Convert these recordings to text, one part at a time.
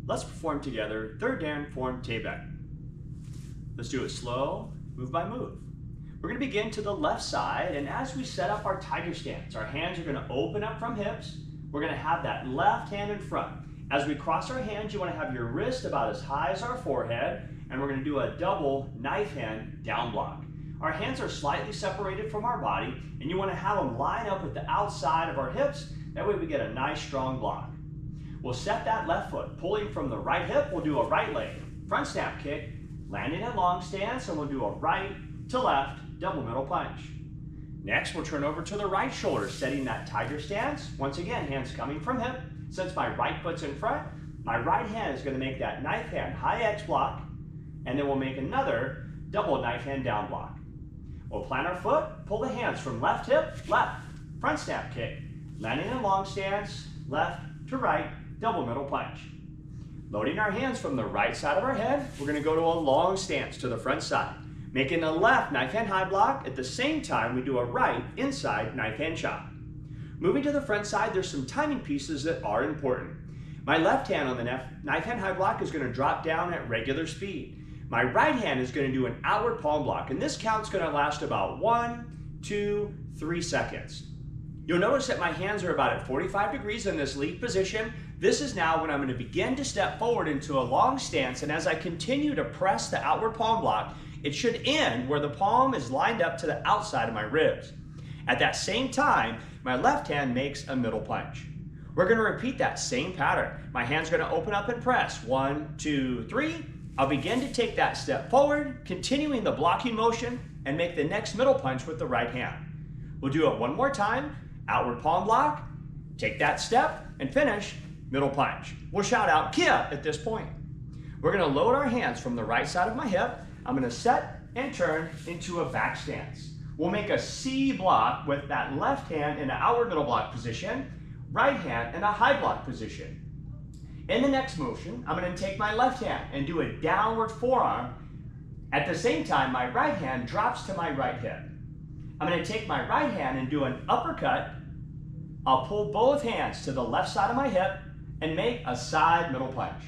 Let's perform together third Dan Form Taebaek. Let's do it slow, move by move. We're going to begin to the left side, and as we set up our tiger stance, our hands are going to open up from hips. We're going to have that left hand in front. As we cross our hands, you want to have your wrist about as high as our forehead, and we're going to do a double knife hand down block. Our hands are slightly separated from our body, and you want to have them line up with the outside of our hips. That way we get a nice strong block. We'll set that left foot, pulling from the right hip. We'll do a right leg front snap kick, landing in long stance, and we'll do a right to left double middle punch. Next, we'll turn over to the right shoulder, setting that tiger stance. Once again, hands coming from hip. Since my right foot's in front, my right hand is going to make that knife hand high X block, and then we'll make another double knife hand down block. We'll plant our foot, pull the hands from left hip, left, front snap kick, landing in long stance, left to right, double middle punch. Loading our hands from the right side of our head, we're going to go to a long stance to the front side, making a left knife hand high block. At the same time, we do a right inside knife hand chop. Moving to the front side, there's some timing pieces that are important. My left hand on the knife hand high block is going to drop down at regular speed. My right hand is going to do an outward palm block, and this count's going to last about 1, 2, 3 seconds. You'll notice that my hands are about at 45 degrees in this leaf position. This is now when I'm going to begin to step forward into a long stance, and as I continue to press the outward palm block, it should end where the palm is lined up to the outside of my ribs. At that same time, my left hand makes a middle punch. We're going to repeat that same pattern. My hand's going to open up and press. 1, 2, 3. I'll begin to take that step forward, continuing the blocking motion, and make the next middle punch with the right hand. We'll do it one more time. Outward palm block, take that step, and finish middle punch. We'll shout out Kia at this point. We're going to load our hands from the right side of my hip. I'm going to set and turn into a back stance. We'll make a C block with that left hand in an outward middle block position, right hand in a high block position. In the next motion, I'm going to take my left hand and do a downward forearm. At the same time, my right hand drops to my right hip. I'm going to take my right hand and do an uppercut. I'll pull both hands to the left side of my hip and make a side middle punch.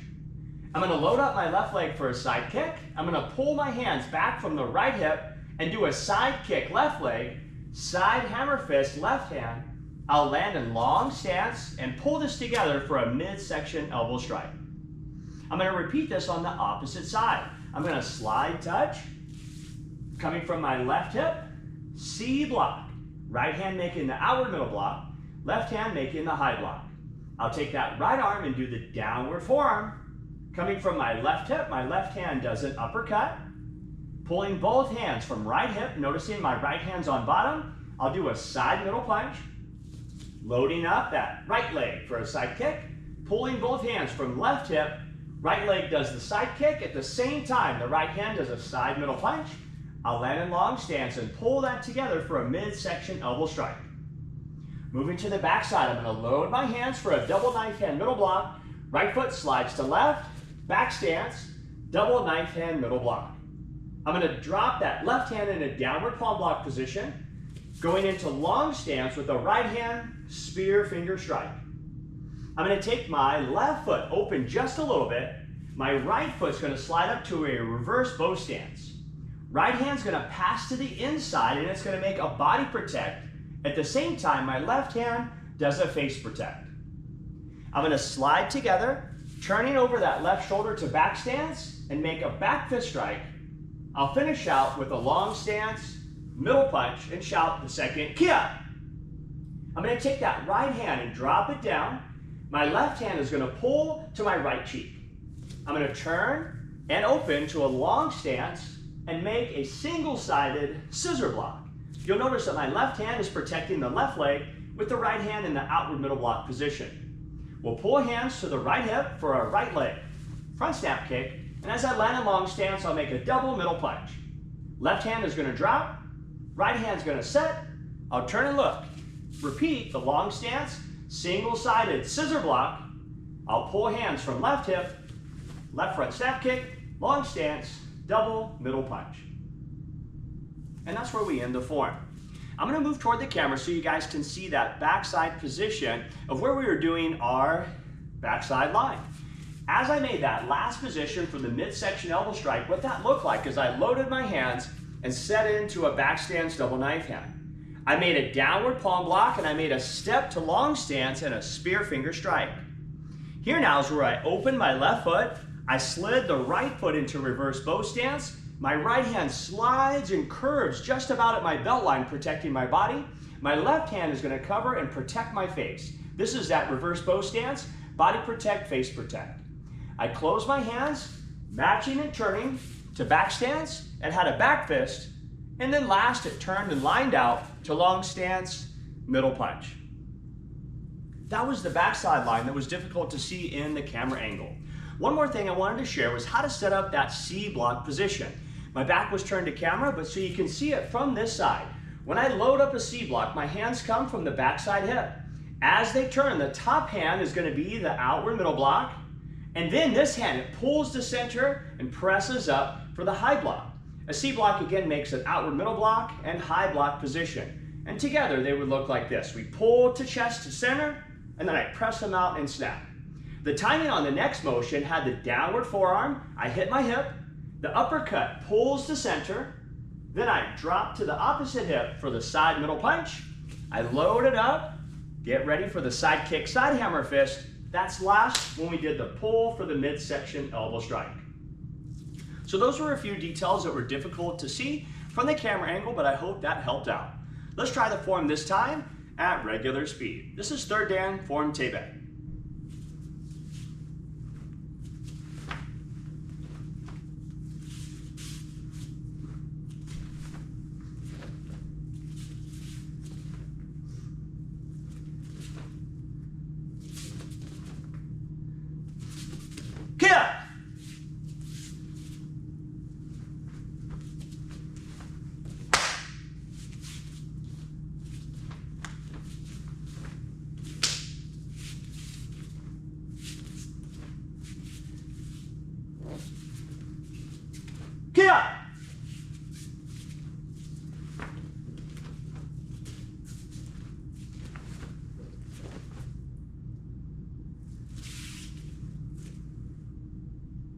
I'm going to load up my left leg for a side kick. I'm going to pull my hands back from the right hip and do a side kick left leg, side hammer fist left hand. I'll land in long stance and pull this together for a midsection elbow strike. I'm going to repeat this on the opposite side. I'm going to slide touch, coming from my left hip, C block, right hand making the outward middle block, left hand making the high block. I'll take that right arm and do the downward forearm. Coming from my left hip, my left hand does an uppercut, pulling both hands from right hip, noticing my right hand's on bottom. I'll do a side middle punch. Loading up that right leg for a side kick, pulling both hands from left hip, right leg does the side kick. At the same time, the right hand does a side middle punch. I'll land in long stance and pull that together for a midsection elbow strike. Moving to the back side, I'm going to load my hands for a double knife hand middle block. Right foot slides to left, back stance, double knife hand middle block. I'm going to drop that left hand in a downward palm block position, going into long stance with the right hand spear finger strike. I'm going to take my left foot open just a little bit. My right foot's going to slide up to a reverse bow stance. Right hand's going to pass to the inside, and it's going to make a body protect. At the same time, my left hand does a face protect. I'm going to slide together, turning over that left shoulder to back stance and make a back fist strike. I'll finish out with a long stance, middle punch, and shout the second Kia. I'm going to take that right hand and drop it down. My left hand is going to pull to my right cheek. I'm going to turn and open to a long stance and make a single-sided scissor block. You'll notice that my left hand is protecting the left leg with the right hand in the outward middle block position. We'll pull hands to the right hip for a right leg front snap kick, and as I land in long stance, I'll make a double middle punch. Left hand is going to drop, right hand's going to set. I'll turn and look. Repeat the long stance, single-sided scissor block. I'll pull hands from left hip, left front snap kick, long stance, double middle punch. And that's where we end the form. I'm going to move toward the camera so you guys can see that backside position of where we were doing our backside line. As I made that last position for the midsection elbow strike, what that looked like is I loaded my hands and set into a back stance double knife hand. I made a downward palm block and I made a step to long stance and a spear finger strike. Here now is where I opened my left foot, I slid the right foot into reverse bow stance, my right hand slides and curves just about at my belt line, protecting my body. My left hand is going to cover and protect my face. This is that reverse bow stance, body protect, face protect. I closed my hands, matching and turning to back stance, and had a back fist, and then last it turned and lined out to long stance, middle punch. That was the backside line that was difficult to see in the camera angle. One more thing I wanted to share was how to set up that C block position. My back was turned to camera, but so you can see it from this side. When I load up a C block, my hands come from the backside hip. As they turn, the top hand is going to be the outward middle block, and then this hand, it pulls to center and presses up for the high block. A C block again makes an outward middle block and high block position. And together they would look like this. We pull to chest to center, and then I press them out and snap. The timing on the next motion had the downward forearm, I hit my hip, the uppercut pulls to center, then I drop to the opposite hip for the side middle punch. I load it up, get ready for the side kick, side hammer fist. That's last when we did the pull for the midsection elbow strike. So those were a few details that were difficult to see from the camera angle, but I hope that helped out. Let's try the form this time at regular speed. This is third Dan Form Taebaek. Kia! Kia!